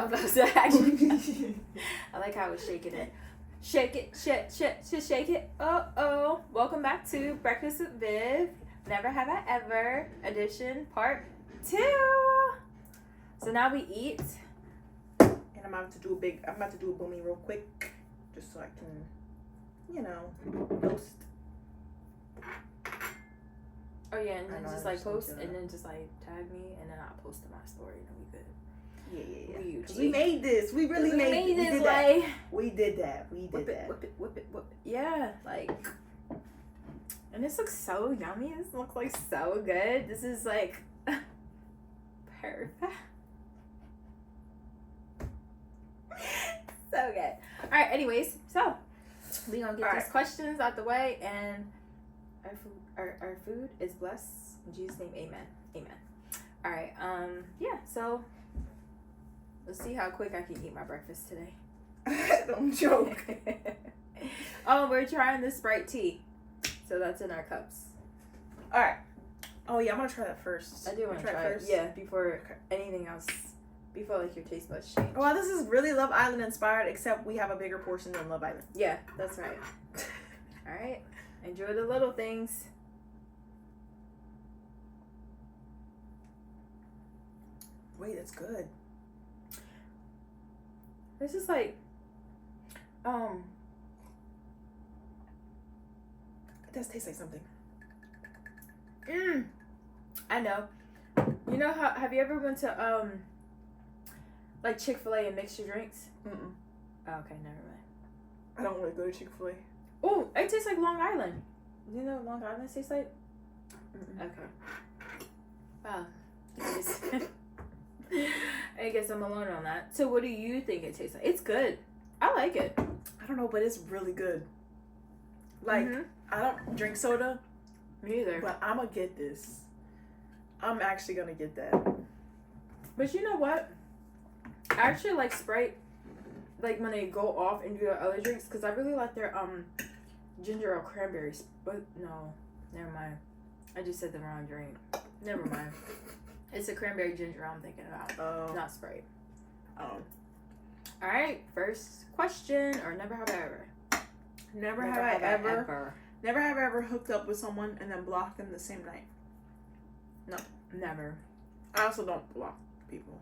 was about to say, actually. I like how I was shaking it. Shake it, shake it. Oh. Welcome back to Breakfast with Viv. Never Have I Ever edition part 2. So now we eat. And I'm about to do a booming real quick. Just so I can, post. Oh yeah, and then just like post and and then just like tag me and then I'll post to my story and then we good. Yeah. We made this. We really made this. We did that. Whip it. Yeah, like, and this looks so yummy. This looks like so good. This is like perfect. So good. All right. Anyways, so we gonna get these questions out the way, and our food is blessed in Jesus' name. Amen. All right. Yeah. So. Let's see how quick I can eat my breakfast today. Don't joke. Oh, we're trying the Sprite tea. So that's in our cups. Alright. Oh yeah, I'm gonna try that first. I do want to try it first. Yeah, before anything else. Before like your taste buds change. Well, this is really Love Island inspired, except we have a bigger portion than Love Island. Yeah, that's right. Alright. Enjoy the little things. Wait, that's good. This is like, it does taste like something. I know. You know how, have you ever went to, like Chick-fil-A and mixed your drinks? Mm-mm. Oh, okay, never mind. I don't want to go to Chick-fil-A. Oh, it tastes like Long Island. Do you know what Long Island tastes like? Mm-mm. Okay. Wow. I guess I'm alone on that. So what do you think it tastes like? It's good. I like it. I don't know, but it's really good. Like, I don't drink soda. Me either. But I'm going to get this. I'm actually going to get that. But you know what? I actually like Sprite, like when they go off and do their other drinks, because I really like their ginger ale cranberries. But no, never mind. I just said the wrong drink. Never mind. It's a cranberry ginger I'm thinking about, not Sprite. Oh. All right, first question, or never have I ever? Never have I ever hooked up with someone and then blocked them the same night. No, never. I also don't block people.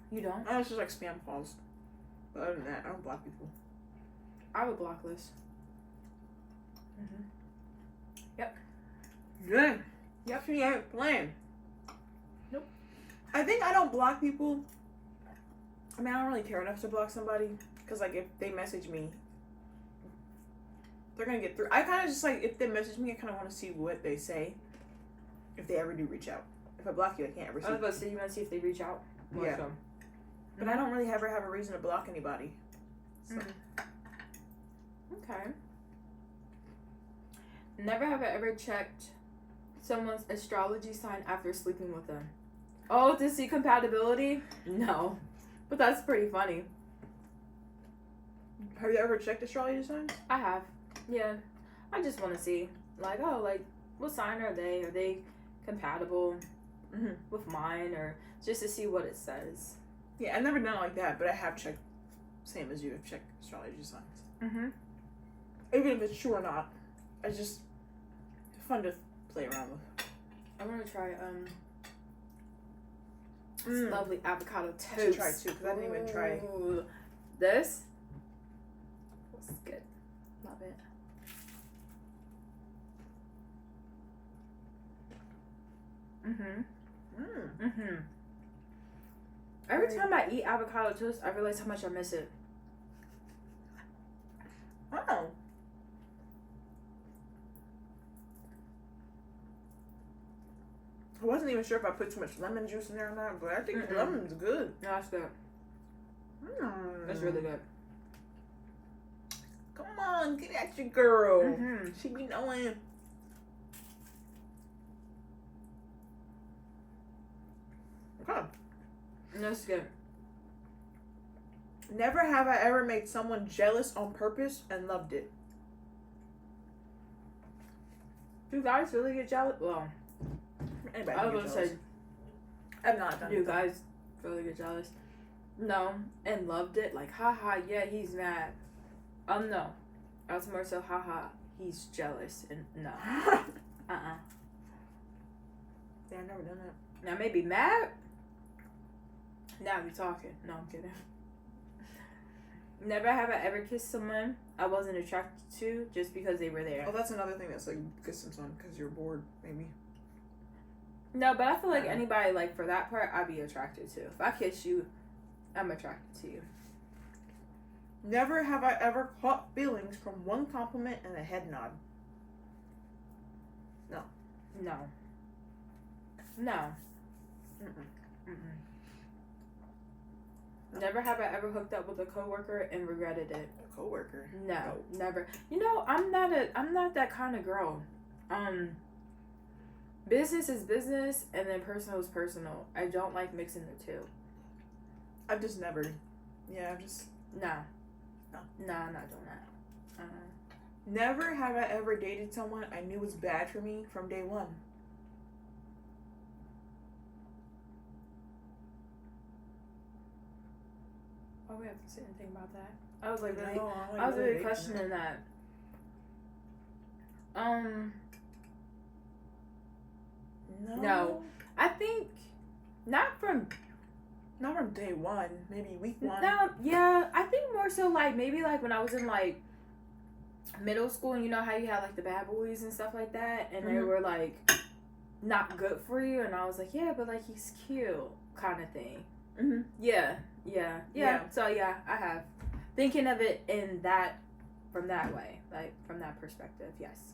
You don't? I just like spam calls. But other than that, I don't block people. I would block list. Yep. Good. Yep. She ain't playing. Nope. I think I don't block people. I mean, I don't really care enough to block somebody. Because, like, if they message me, they're going to get through. I kind of just, like, if they message me, I kind of want to see what they say. If they ever do reach out. If I block you, I can't ever see. I was about to say, you want to see if they reach out? Yeah. So. But I don't really ever have a reason to block anybody. So. Okay. Never have I ever checked someone's astrology sign after sleeping with them. Oh, to see compatibility? No. But that's pretty funny. Have you ever checked astrology signs? I have. Yeah. I just want to see. Like, oh, like, what sign are they? Are they compatible with mine? Or just to see what it says. Yeah, I've never done it like that, but I have checked, same as you, have checked astrology signs. Even if it's true or not. It's just fun to play around with. I want to try, this lovely avocado toast. I should try it too, because I didn't even try this. This is good. Love it. Every time I eat avocado toast, I realize how much I miss it. Oh. I wasn't even sure if I put too much lemon juice in there or not, but I think the lemon's good. No, that's good. That's really good. Come on, get at your girl. She be knowing. Okay. That's good. Never have I ever made someone jealous on purpose and loved it. Do guys really get jealous? Well, Anybody I was can going get to jealous. say, I've not done do it. guys really get jealous? No, and loved it. Like, haha, yeah, he's mad. No. I was more so, haha, he's jealous. And no. Yeah, I've never done that. Now, maybe mad? Now we talking. No, I'm kidding. Never have I ever kissed someone I wasn't attracted to just because they were there. Oh, that's another thing that's like kissing someone because you're bored, maybe. No, but I feel like anybody, like, for that part, I'd be attracted to. If I kiss you, I'm attracted to you. Never have I ever caught feelings from one compliment and a head nod. No. No. No. Mm-mm. Mm-mm. Never have I ever hooked up with a coworker and regretted it. A coworker? No, never. You know, I'm not that kind of girl. Business is business, and then personal is personal. I don't like mixing the two. I've just never. Yeah, I've just. No. No. No, I'm not doing that. Never have I ever dated someone I knew was bad for me from day one. Oh, we have to say anything about that. I was like, really, No, I was really questioning that. No. I think not from day one. Maybe week one. No, yeah, I think more so like maybe like when I was in like middle school, and you know how you had like the bad boys and stuff like that, and they were like not good for you, and I was like, yeah, but like he's cute, kind of thing. Mm-hmm. Yeah. So yeah, I have thinking of it in that from that way, like from that perspective. Yes.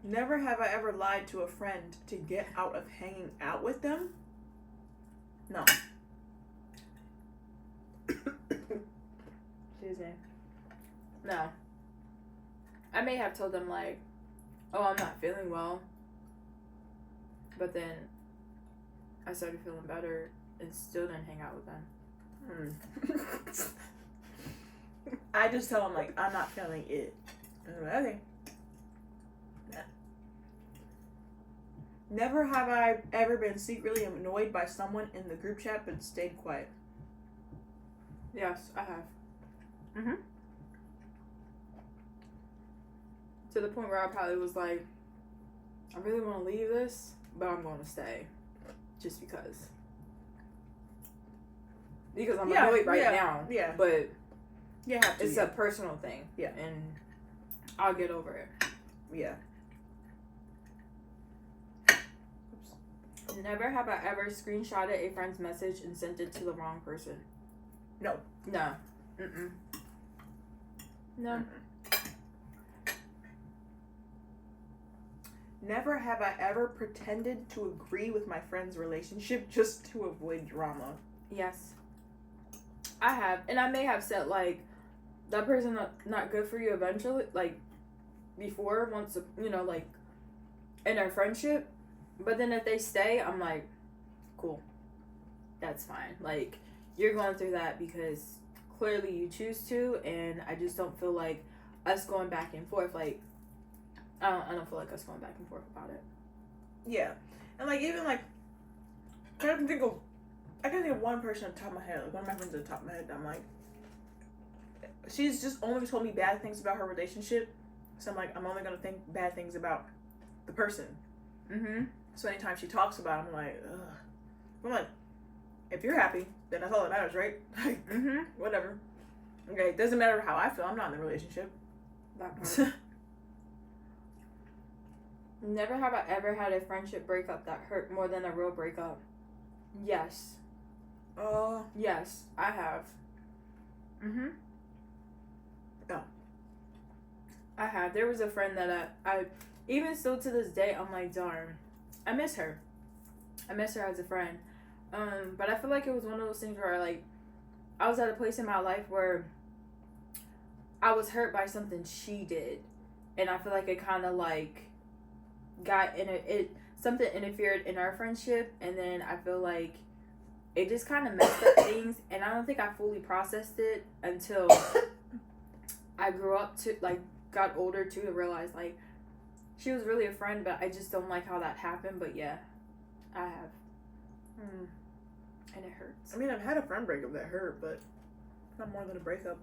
Never have I ever lied to a friend to get out of hanging out with them. No. Excuse me. No. I may have told them like, oh, I'm not feeling well. But then I started feeling better and still didn't hang out with them. I just tell them like, I'm not feeling it. And I'm like, okay. Never have I ever been secretly annoyed by someone in the group chat but stayed quiet. Yes, I have. To the point where I probably was like, I really want to leave this, but I'm going to stay. Just because. Because I'm annoyed now. Yeah. But Yeah, it's a personal thing. Yeah. And I'll get over it. Yeah. Never have I ever screenshotted a friend's message and sent it to the wrong person. No. No. Mm-mm. No. Mm-mm. Never have I ever pretended to agree with my friend's relationship just to avoid drama. Yes. I have. And I may have said, like, that person not good for you eventually, like, before, once, you know, like, in our friendship. But then if they stay, I'm like, cool. That's fine. Like, you're going through that because clearly you choose to, and I just don't feel like us going back and forth, like, I don't feel like us going back and forth about it. Yeah. And, like, even, like, I can think of one person on the top of my head, like, one of my friends at the top of my head, I'm like, she's just only told me bad things about her relationship, so I'm like, I'm only going to think bad things about the person. Mm-hmm. So anytime she talks about it, I'm like, ugh. I'm like, if you're happy, then that's all that matters, right? Like, whatever. Okay, it doesn't matter how I feel. I'm not in the relationship. That part. Never have I ever had a friendship breakup that hurt more than a real breakup. Yes. Yes, I have. Oh. I have. There was a friend that I even still to this day, I'm like, darn, I miss her. I miss her as a friend. But I feel like it was one of those things where, like, I was at a place in my life where I was hurt by something she did. And I feel like it kind of, like, something interfered in our friendship. And then I feel like it just kind of messed up things. And I don't think I fully processed it until I grew up to, like, got older too, to realize, like, she was really a friend, but I just don't like how that happened. But yeah, I have. and it hurts. I mean, I've had a friend breakup that hurt, but not more than a breakup.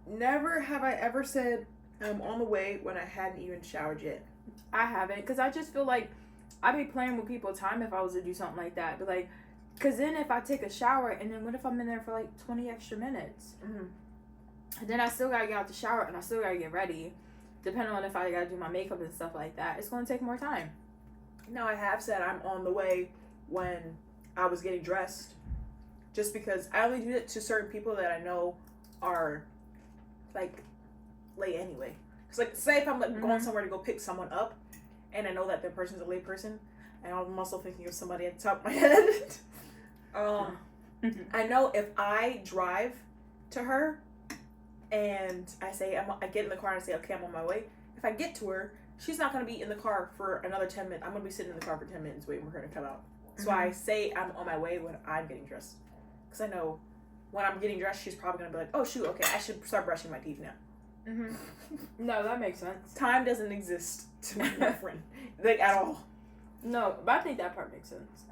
Never have I ever said I'm on the way when I hadn't even showered yet. I haven't, because I just feel like I'd be playing with people's time if I was to do something like that. But like, because then if I take a shower, and then what if I'm in there for like 20 extra minutes? Mm-hmm. And then I still gotta get out the shower, and I still gotta get ready. Depending on if I gotta do my makeup and stuff like that, it's gonna take more time. No, I have said I'm on the way when I was getting dressed. Just because I only do it to certain people that I know are, like, late anyway. Because, like, say if I'm, like, going somewhere to go pick someone up, and I know that the person's a late person, and I'm also thinking of somebody at the top of my head. I know if I drive to her, and I say, I get in the car and I say, okay, I'm on my way. If I get to her, she's not going to be in the car for another 10 minutes. I'm going to be sitting in the car for 10 minutes waiting for her to come out. So I say I'm on my way when I'm getting dressed. Because I know when I'm getting dressed, she's probably going to be like, oh, shoot, okay, I should start brushing my teeth now. No, that makes sense. Time doesn't exist to my friend. Like, at all. No, but I think that part makes sense.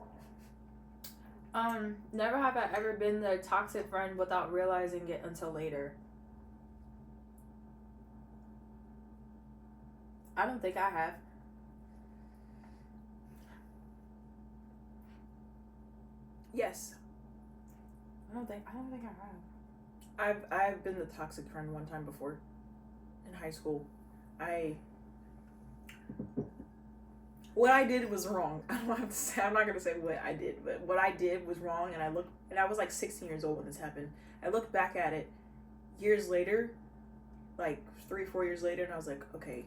Never have I ever been the toxic friend without realizing it until later. I don't think I have. Yes. I don't think I have. I've been the toxic friend one time before. In high school. What I did was wrong. I don't have to say, I'm not going to say what I did, but what I did was wrong, and I was like 16 years old when this happened. I looked back at it years later, like 3-4 years later, and I was like, okay,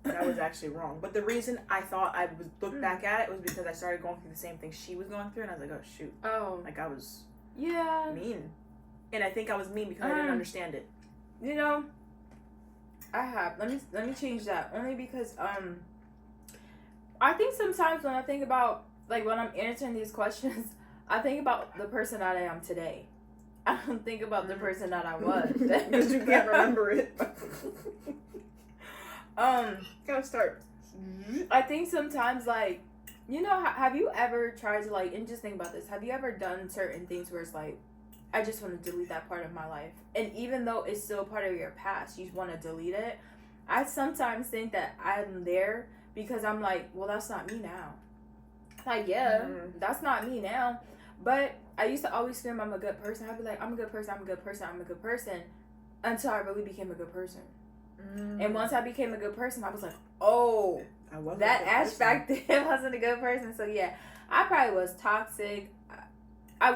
that was actually wrong. But the reason I thought I would look back at it was because I started going through the same thing she was going through, and I was like, oh shoot. Oh. Like I was mean. And I think I was mean because I didn't understand it. You know, I have. Let me change that. Only because I think sometimes when I think about, like, when I'm answering these questions, I think about the person that I am today. I don't think about the person that I was. Because you can't remember it. Gotta start. I think sometimes, like, you know, have you ever tried to, like, and just think about this, have you ever done certain things where it's like, I just want to delete that part of my life, and even though it's still part of your past, you want to delete it? I sometimes think that I'm there because I'm like, well, that's not me now. Like, yeah, that's not me now. But I used to always scream, I'm a good person. I'd be like, I'm a good person, I'm a good person, I'm a good person, until I really became a good person. And once I became a good person, I was like, oh, that Ash back then wasn't a good person. So yeah, I probably was toxic. I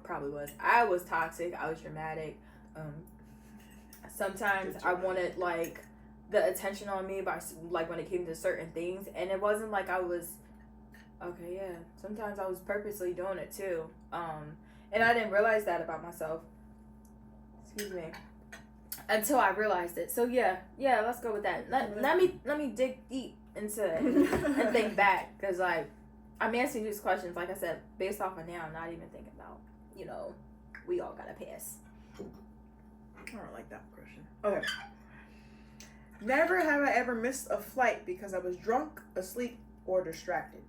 probably was. I was toxic. I was dramatic. Sometimes I wanted, like, the attention on me by, like, when it came to certain things, and it wasn't like I was. Okay, yeah. Sometimes I was purposely doing it too. And I didn't realize that about myself. Excuse me. Until I realized it. So yeah, let's go with that. Let me dig deep into it and think back, because, like, I'm answering these questions, like I said, based off of now, not even thinking about, you know, we all gotta pass. I don't like that question. Okay. Never have I ever missed a flight because I was drunk, asleep, or distracted.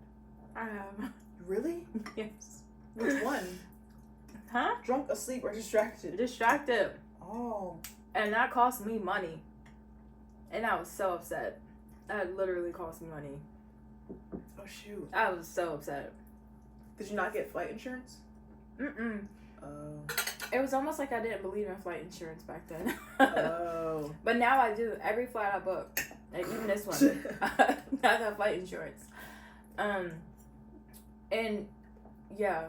I have. Really? Yes. Which one? Huh? Drunk, asleep, or distracted? Distracted. Oh. And that cost me money. And I was so upset. That literally cost me money. Oh, shoot. I was so upset. Did you not get flight insurance? Mm-mm. Oh. It was almost like I didn't believe in flight insurance back then. Oh. But now I do. Every flight I book, like even this one, I got flight insurance. And yeah.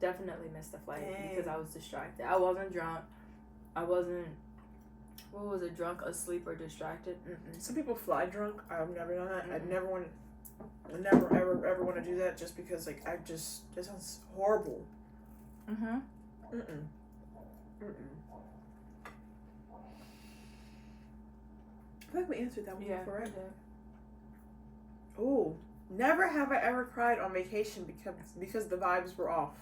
Definitely missed the flight because I was distracted. I wasn't drunk. I wasn't. What was it? Drunk, asleep, or distracted? Some people fly drunk. I've never done that. I never ever want to do that just because, like, that sounds horrible. I feel like we answered that one before, right? Oh, never have I ever cried on vacation because the vibes were off.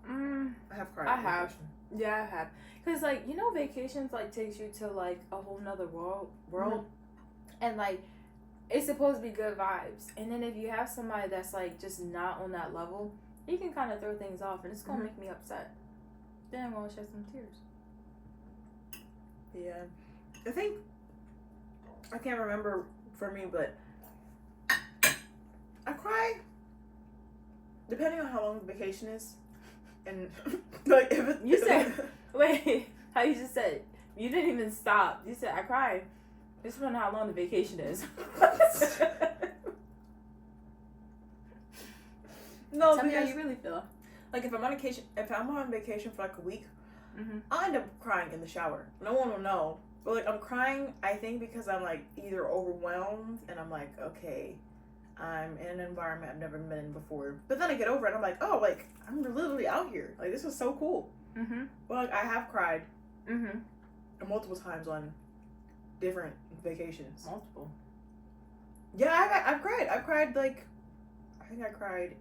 I have cried. I have. Yeah, I have. Cause, like, you know, vacations, like, takes you to, like, a whole nother world, and, like, it's supposed to be good vibes. And then if you have somebody that's like just not on that level, you can kind of throw things off, and it's gonna make me upset. Then I'm gonna shed some tears. Yeah, I think I can't remember for me, but I cry depending on how long the vacation is, and like if it, You said wait, how you just said you didn't even stop. You said I cried. Just wonder how long the vacation is. no, Tell me how because you really feel. like if I'm on vacation for like a week, Mm-hmm. I'll end up crying in the shower. No one will know. But like I'm crying, I think because I'm like either overwhelmed and I'm like, okay, I'm in an environment I've never been in before. But then I get over it and I'm like, oh, like I'm literally out here. Like this is so cool. Mm-hmm. Well, like I have cried Mm-hmm. multiple times on different vacations. Multiple. Yeah, I've cried. I've cried like I think I cried.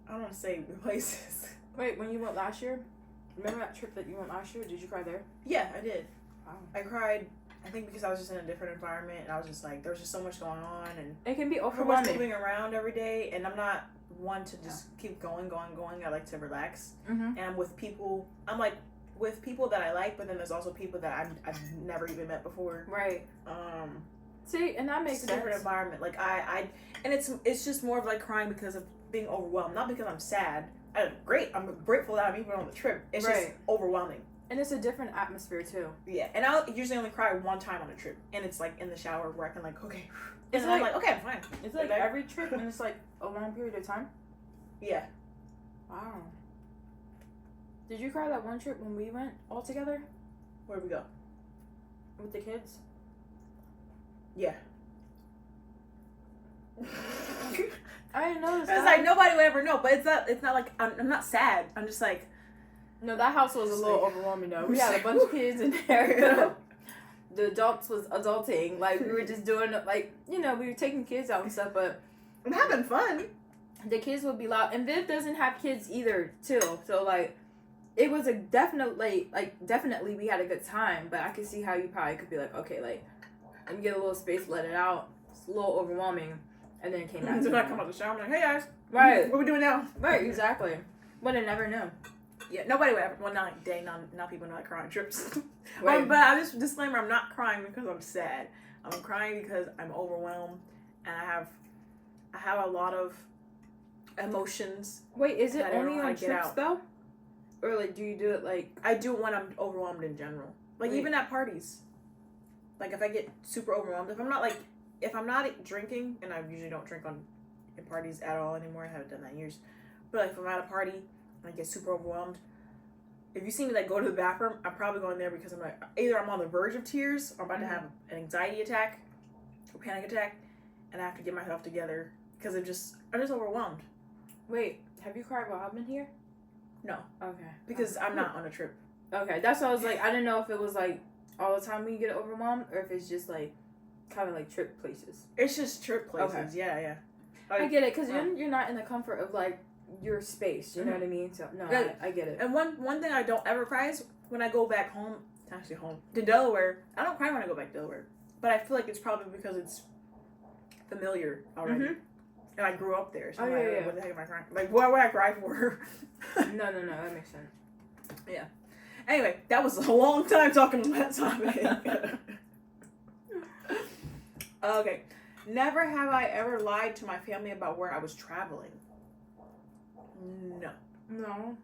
I don't want to say places. Wait, when you went last year? Remember that trip that you went last year? Did you cry there? Yeah, I did. Wow. I cried. I think because I was just in a different environment and I was just like there was just so much going on and It can be so much overwhelming. moving around every day, and I'm not one to just keep going. I like to relax, Mm-hmm. and I'm with people. I'm like with people that I like, but then there's also people that I've never even met before. Right. Um, See, and that makes it's a sense. different environment. Like I, and it's just more of like crying because of being overwhelmed, not because I'm sad. I'm grateful that I'm even on the trip. It's just Right. overwhelming. And it's a different atmosphere too. Yeah, and I'll usually only cry one time on a trip, and it's like in the shower where I can like okay, and It's then I'm like- like okay, I'm fine. It's like Okay. every trip, and it's like a long period of time. Yeah. Wow. Did you cry that one trip when we went all together Where'd we go? with the kids? Yeah. I didn't know this. It's like nobody would ever know, but it's not like I'm not sad. I'm just like No, that house was a It's little like- overwhelming though. We had a bunch of kids in there. The adults was adulting. Like we were just doing like we were taking kids out and stuff, but I'm having fun. the kids would be loud. And Viv doesn't have kids either, too. So like it was a definitely we had a good time, but I could see how you probably could be like, okay, like let me get a little space, let it out. It's a little overwhelming, and then it came back to Then I come normal. out the shower. I'm like, hey guys, Right. what we doing now? Right, exactly. But I never knew. Yeah, nobody would ever. Well, not like day. Now people know I cry on trips. Right. But I just disclaimer: I'm not crying because I'm sad. I'm crying because I'm overwhelmed, and I have a lot of emotions. Wait, is it I don't know only how on to get trips out. though? Or like do you do it like I do when I'm overwhelmed in general. Like Wait. even at parties. Like if I get super overwhelmed, if I'm not drinking, and I usually don't drink in parties at all anymore. I haven't done that in years. But like if I'm at a party and I get super overwhelmed, if you see me like go to the bathroom, I'm probably going there because I'm like either I'm on the verge of tears or I'm about to have an anxiety attack or panic attack, and I have to get myself together because I'm just overwhelmed. wait, have you cried while I've been here? No, Okay. because I'm not on a trip. Okay, that's what I was like. I didn't know if it was like all the time when you get overwhelmed, or if it's just like kind of like trip places. It's just trip places. Okay. Yeah. I get it, because um, you're not in the comfort of like your space. You know what I mean? So no, Yeah. I get it. And one thing I don't ever cry is when I go back home. Actually, home to Delaware. I don't cry when I go back to Delaware, but I feel like it's probably because it's familiar already, Mhm. and I grew up there. So Oh, I'm like, yeah. what the heck am I crying? Like, what would I cry for? No, that makes sense. Anyway, that was a long time talking about that topic. Okay. Never have I ever lied to my family about where I was traveling. No. No.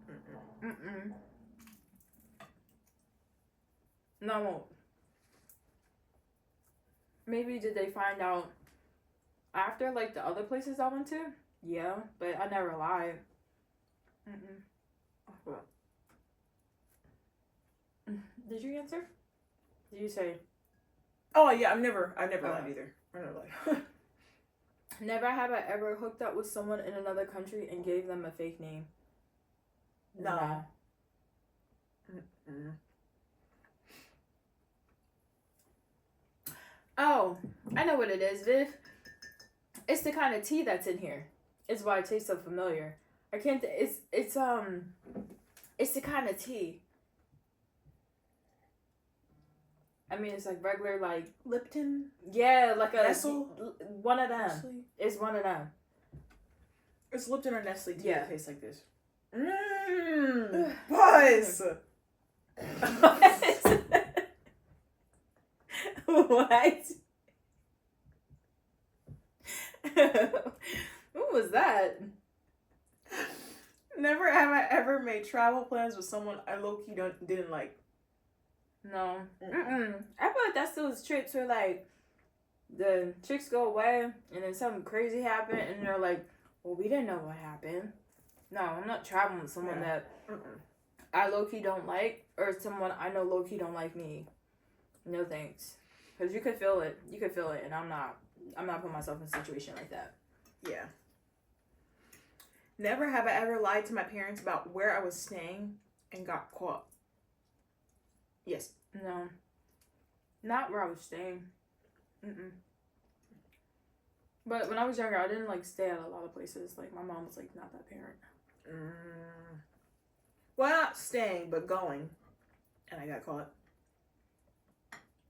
Mm-mm. Mm-mm. No, I won't. Maybe did they find out after like the other places I went to? Yeah, but I never lied. Mm-mm. Did you answer? Did you say Oh yeah, I've never lied either. I never lied. never have I ever hooked up with someone in another country and gave them a fake name? No. Mm-mm. Oh, I know what it is, Viv. It's the kind of tea that's in here. It's why it tastes so familiar. I can't. It's the kind of tea. I mean, it's like regular, like Lipton. yeah, like a Nestle? one of them. Nestle? It's one of them. It's Lipton or Nestle tea that tastes like this. Mmm. Buzz. What? What was that? Never have I ever made travel plans with someone I low-key didn't like. No. Mm-mm. I feel like that's those trips where like the chicks go away and then something crazy happened and they're like, well, we didn't know what happened. No, I'm not traveling with someone that I low-key don't like or someone I know low-key don't like me. No thanks. Because you could feel it. You could feel it and I'm not putting myself in a situation like that. Yeah. Never have I ever lied to my parents about where I was staying and got caught. Yes. No. Not where I was staying. Mm-mm. But when I was younger, I didn't like stay at a lot of places. Like my mom was like not that parent. Well, not staying, but going. And I got caught.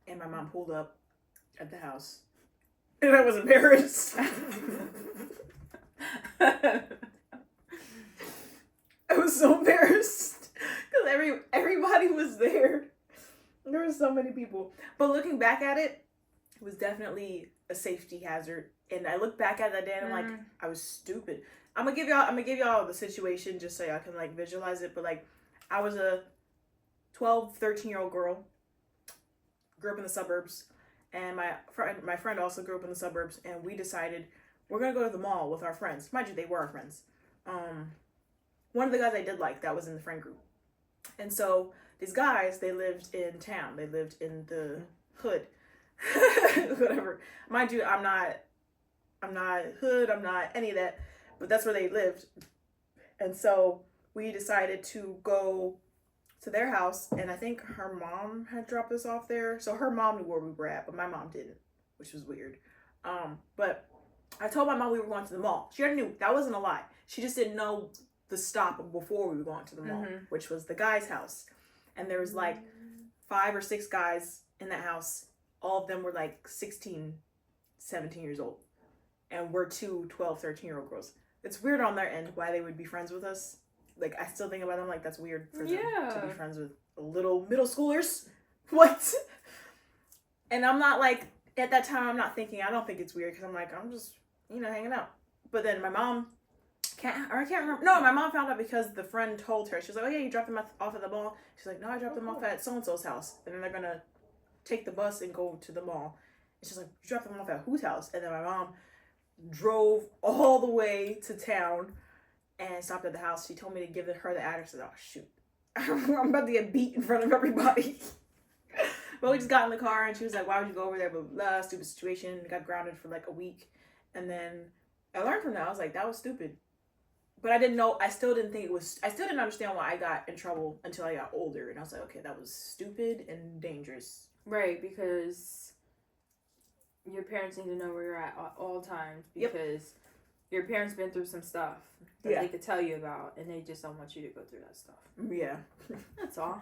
And my mom pulled up at the house. And I was embarrassed. I was so embarrassed. Because everybody was there. There were so many people. But looking back at it, it was definitely a safety hazard. And I look back at that day and I'm like, I was stupid. I'm gonna give y'all the situation just so y'all can like visualize it. But like, I was a 12, 13-year-old girl. Grew up in the suburbs. And my friend also grew up in the suburbs. And we decided we're gonna go to the mall with our friends. Mind you, they were our friends. One of the guys I did like, that was in the friend group. And so these guys, they lived in town. They lived in the hood. Whatever. Mind you, I'm not hood, I'm not any of that, but that's where they lived. And so we decided to go to their house, and I think her mom had dropped us off there. So her mom knew where we were at, but my mom didn't, which was weird. But I told my mom we were going to the mall. She already knew. That wasn't a lie. She just didn't know the stop before we were going to the mall, which was the guy's house. And there was like 5 or 6 guys in that house. All of them were like 16, 17 years old. And we're 2 12, 13-year-old girls. It's weird on their end why they would be friends with us. Like, I still think about them like that's weird for them to be friends with little middle schoolers. What? And I'm not like, at that time, I'm not thinking, I don't think it's weird because I'm like, I'm just, hanging out. But then my mom, I can't remember. No, my mom found out because the friend told her. She was like, oh yeah, you dropped them off at the mall. She's like, no, I dropped them off at so-and-so's house. And then they're going to take the bus and go to the mall. And she's like, you dropped them off at whose house? And then my mom drove all the way to town and stopped at the house. She told me to give her the address. I said, oh, shoot. I'm about to get beat in front of everybody. But we just got in the car and she was like, why would you go over there? Blah, blah, blah, stupid situation. Got grounded for like a week. And then I learned from that. I was like, that was stupid. But I didn't know, I still didn't understand why I got in trouble until I got older. And I was like, okay, that was stupid and dangerous. Right, because your parents need to know where you're at all times. Because your parents been through some stuff that they could tell you about. And they just don't want you to go through that stuff. Yeah. That's all.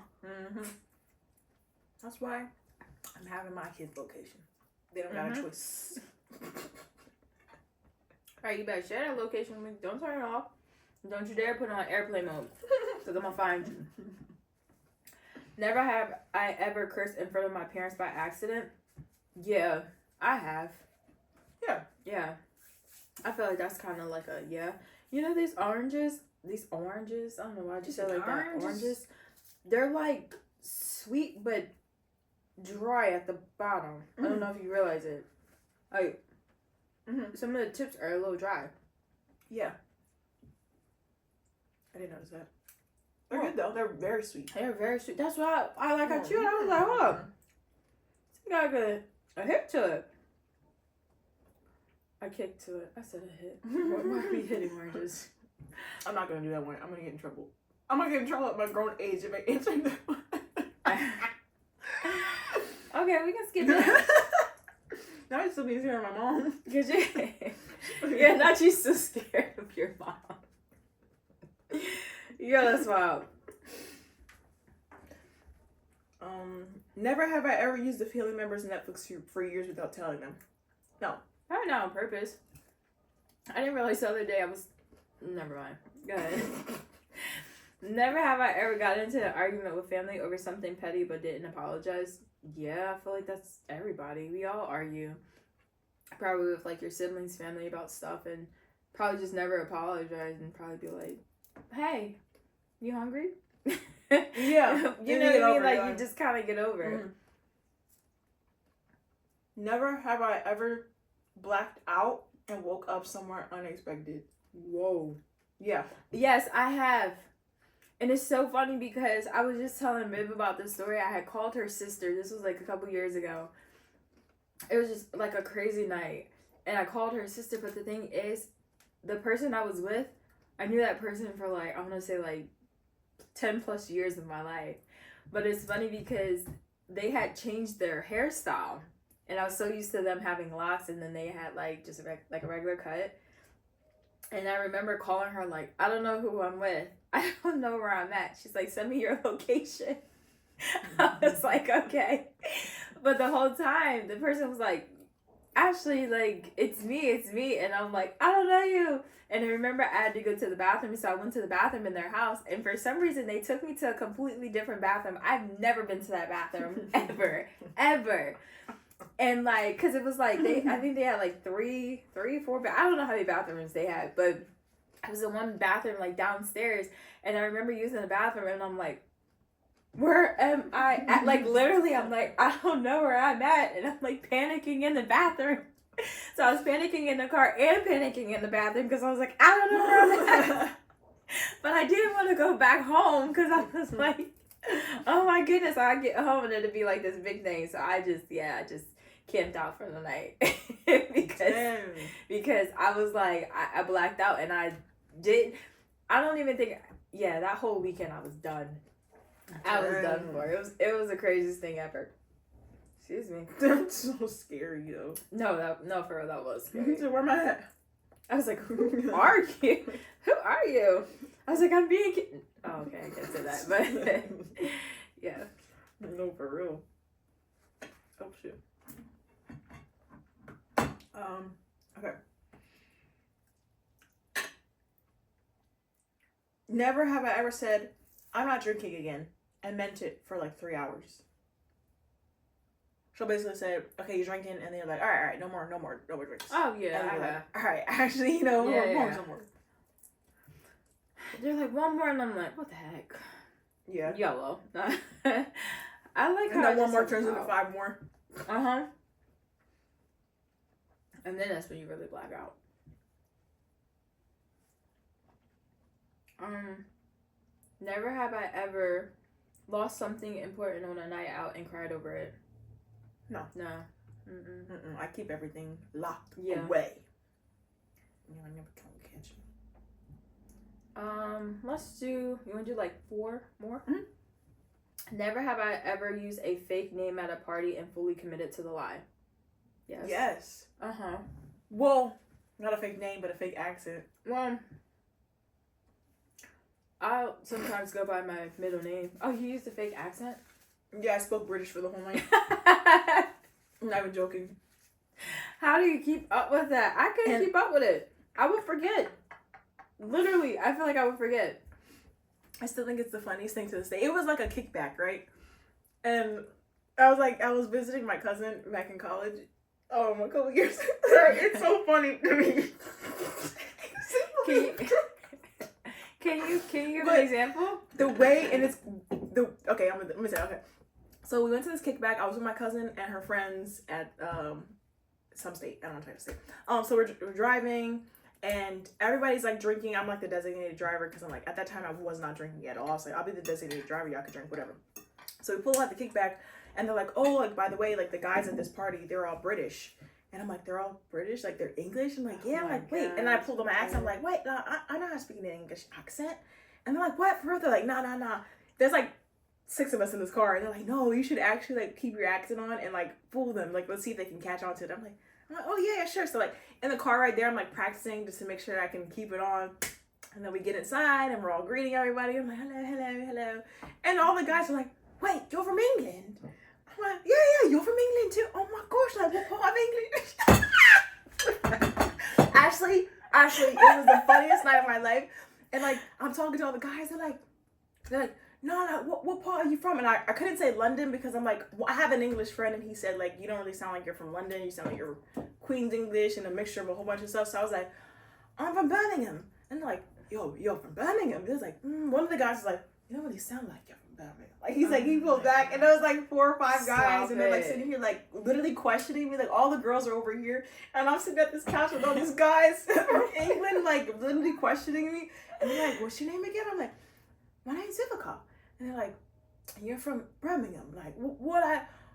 That's why I'm having my kids' location. They don't got a choice. Alright, you better share that location with me. Don't turn it off. Don't you dare put it on airplane mode. Because I'm going to find you. Never have I ever cursed in front of my parents by accident. Yeah, I have. Yeah. I feel like that's kind of like a, You know these oranges? I don't know why I just said like that. Oranges. They're like sweet but dry at the bottom. I don't know if you realize it. Like, some of the tips are a little dry. Yeah. I didn't notice that. They're good though. They're very sweet. They're very sweet. That's why I like I chewed. I was like, hold up. You got a hit to it. I kicked to it. I said a hit. Why are we hitting oranges? I'm not going to do that one. I'm going to get in trouble. I'm going to get in trouble at my grown age if I answer that one. Okay, we can skip that. Now I still need to hear my mom. Because you're not you so scared of your mom. Yo, that's wild. Never have I ever used a family member's Netflix for years without telling them. No. Probably not on purpose. I didn't realize the other day I was... Never mind. Go ahead. Never have I ever got into an argument with family over something petty but didn't apologize. Yeah, I feel like that's everybody. We all argue. Probably with like your siblings' family about stuff and probably just never apologize and probably be like, hey, you hungry? Yeah. You know what I mean? Like, you just kind of get over it. Never have I ever blacked out and woke up somewhere unexpected. Whoa. Yeah. Yes, I have. And it's so funny because I was just telling Viv about this story. I had called her sister. This was like a couple years ago. It was just like a crazy night. And I called her sister. But the thing is, the person I was with, I knew that person for like, I want to say like 10 plus years of my life. But it's funny because they had changed their hairstyle. And I was so used to them having locks. And then they had like just like a regular cut. And I remember calling her like, I don't know who I'm with. I don't know where I'm at. She's like, send me your location. I was like, okay. But the whole time, the person was like, Ashley, like, it's me. And I'm like, I don't know you. And I remember I had to go to the bathroom. So I went to the bathroom in their house. And for some reason, they took me to a completely different bathroom. I've never been to that bathroom ever. And like, cause it was like, I think they had like three, four, I don't know how many bathrooms they had, but it was the one bathroom like downstairs. And I remember using the bathroom and I'm like, where am I at? Like literally, I'm like, I don't know where I'm at. And I'm like panicking in the bathroom. So I was panicking in the car and panicking in the bathroom because I was like, I don't know where I'm at. But I didn't want to go back home because I was like, oh my goodness, I get home and it'd be like this big thing. So I just camped out for the night because I was like, I blacked out and I don't even think, that whole weekend I was done. I was done for. It was the craziest thing ever. Excuse me. That's so scary, though. No, for real, that was scary. So where am I at? I was like, who are you? Who are you? I was like, I'm being... Oh, okay, I can't say that, but... Yeah. No, for real. Oh, shit. Okay. Never have I ever said, I'm not drinking again, and meant it for like 3 hours. She'll basically say, okay, you're drinking, and then you're like, all right, no more drinks. Oh, yeah, and I you're have. like, all right, actually, no more. They're like, one more, and I'm like, what the heck? Yeah. YOLO. I like how and that one more turns into 5 more. Uh-huh. And then that's when you really black out. Never have I ever lost something important on a night out and cried over it. No. I keep everything locked away. You never come catch me. You want to do like 4 more? Mm-hmm. Never have I ever used a fake name at a party and fully committed to the lie. Yes. Uh-huh. Well, not a fake name, but a fake accent. Well, I'll sometimes go by my middle name. Oh, you used a fake accent? Yeah, I spoke British for the whole night. I'm not even joking. How do you keep up with that? I couldn't keep up with it. I would forget. Literally, I feel like I would forget. I still think it's the funniest thing to this day. It was like a kickback, right? And I was visiting my cousin back in college. A couple years. It's so funny to me. Can you give an example? The way, and okay, I'm gonna say, okay. So we went to this kickback. I was with my cousin and her friends at some state. I don't want to try to say. So we're driving, and everybody's like drinking. I'm like the designated driver because I'm like, at that time I was not drinking at all. I was like, I'll be the designated driver. Y'all could drink whatever. So we pull out the kickback, and they're like, oh, like by the way, like the guys at this party, they're all British. And I'm like, they're all British? Like, they're English? I'm like, yeah. I'm like, wait. And I pulled on my accent. I'm like, wait, no, I know how to speak an English accent. And they're like, what? For real? They're like, nah. There's like 6 of us in this car. And they're like, no, you should actually like keep your accent on and like fool them. Like, let's see if they can catch on to it. I'm like, oh, yeah, sure. So like in the car right there, I'm like practicing just to make sure I can keep it on. And then we get inside and we're all greeting everybody. I'm like, hello. And all the guys are like, wait, you're from England? I'm American too? Oh my gosh, like what part of English? Ashley, it was the funniest night of my life. And like I'm talking to all the guys, they're like, no, what part are you from? And I couldn't say London because I'm like, well, I have an English friend and he said like, you don't really sound like you're from London. You sound like you're Queen's English and a mixture of a whole bunch of stuff. So I was like, I'm from Birmingham. And they're like, yo, from Birmingham. He was like, one of the guys was like, you don't really sound like you're from Birmingham. Like he's like, he pulled back and there was like 4 or 5 guys and they're like sitting here like literally questioning me. Like all the girls are over here and I'm sitting at this couch with all these guys from England like literally questioning me. And they're like, what's your name again? I'm like, my name's Vivica. And they're like, you're from Birmingham. Like,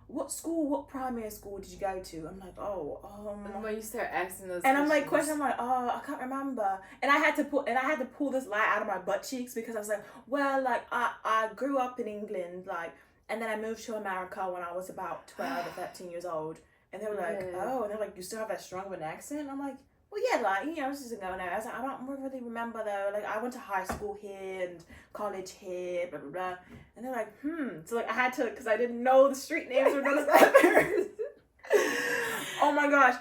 what school, what primary school did you go to? I'm like, And when you start asking those and I'm like, I'm like, I can't remember. And I had to pull this lie out of my butt cheeks because I was like, well, like, I grew up in England, like, and then I moved to America when I was about 12 or 13 years old. And they were like, and they're like, you still have that strong of an accent? I'm like, well, yeah, like, you know, this isn't going there. I was like, I don't really remember, though. Like, I went to high school here and college here, blah, blah, blah. And they're like, So, like, I had to, because I didn't know the street names or none of that. Oh, my gosh.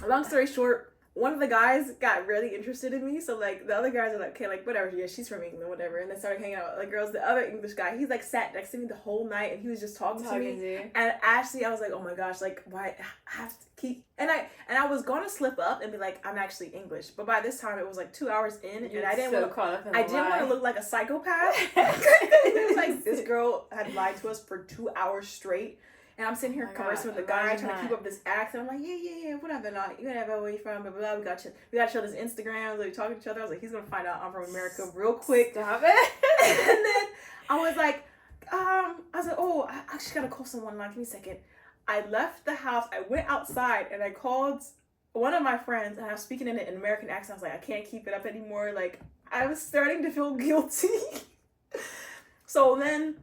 Long story short, one of the guys got really interested in me. So, like, the other guys are like, okay, like, whatever. Yeah, she's from England, whatever. And they started hanging out with, like, girls. The other English guy, he's, like, sat next to me the whole night. And he was just talking to me. And Ashley, I was like, oh, my gosh, like, why? I have to keep... And I was going to slip up and be like, I'm actually English. But by this time, it was, like, 2 hours in. And I didn't want to look like a psychopath. It was like, this girl had lied to us for 2 hours straight. And I'm sitting here conversing with the guy, trying to keep up this accent. I'm like, yeah, whatever, like, whatever, where you from, blah, blah, blah. We got to show this Instagram, like, talking to each other. I was like, he's going to find out I'm from America real quick. Stop it. And then I was like, oh, I just got to call someone. Like, give me a second. I left the house. I went outside, and I called one of my friends, and I was speaking in an American accent. I was like, I can't keep it up anymore. Like, I was starting to feel guilty. So then...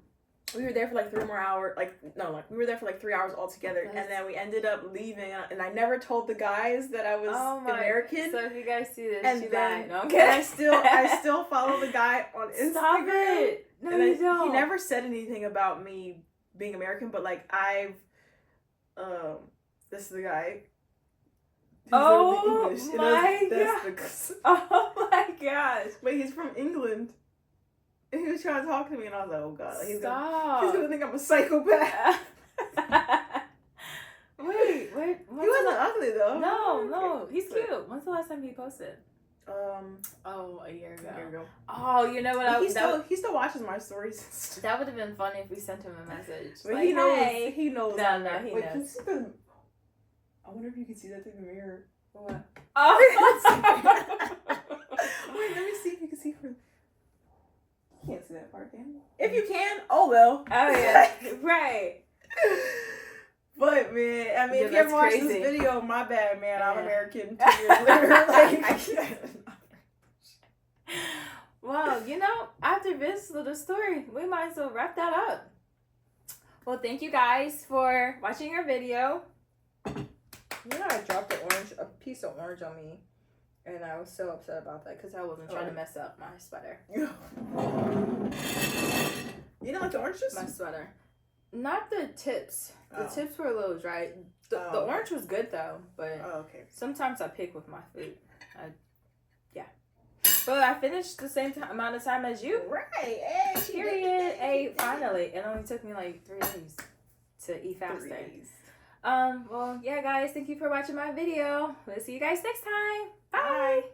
we were there for like 3 more hours, we were there for like 3 hours altogether, and then we ended up leaving, and I never told the guys that I was American. So if you guys see this, and she then, lied. No, I'm kidding. I still follow the guy on Instagram. Stop it! No, you don't. He never said anything about me being American, but like this is the guy. Oh my gosh! But he's from England. And he was trying to talk to me, and I was like, oh, God. He's gonna think I'm a psychopath. Wait. He wasn't ugly, though. No. He's cute. When's the last time he posted? A year ago. Oh, you know what? He still watches my stories. That would have been funny if we sent him a message. But like, he knows. Hey. He knows. No, he knows. I wonder if you can see that through the mirror. What? Oh. Wait, let me see if you can see from... You can't see that part, can you? If you can, oh well. Oh yeah, right. But man, I mean, if you ever watched this video, my bad, man. Yeah. I'm American 2 years later. Well, you know, after this little story, we might as well wrap that up. Well, thank you guys for watching our video. You know, I dropped a piece of orange on me. And I was so upset about that because I wasn't trying to mess up my sweater. You didn't like the orange juice? My sweater. Not the tips. The tips were a little dry. The orange was good though, but sometimes I pick with my food. But I finished the same amount of time as you. Right. Hey, period. Hey, finally. It only took me like 3 days to eat faster. Well, yeah, guys. Thank you for watching my video. We'll see you guys next time. Bye.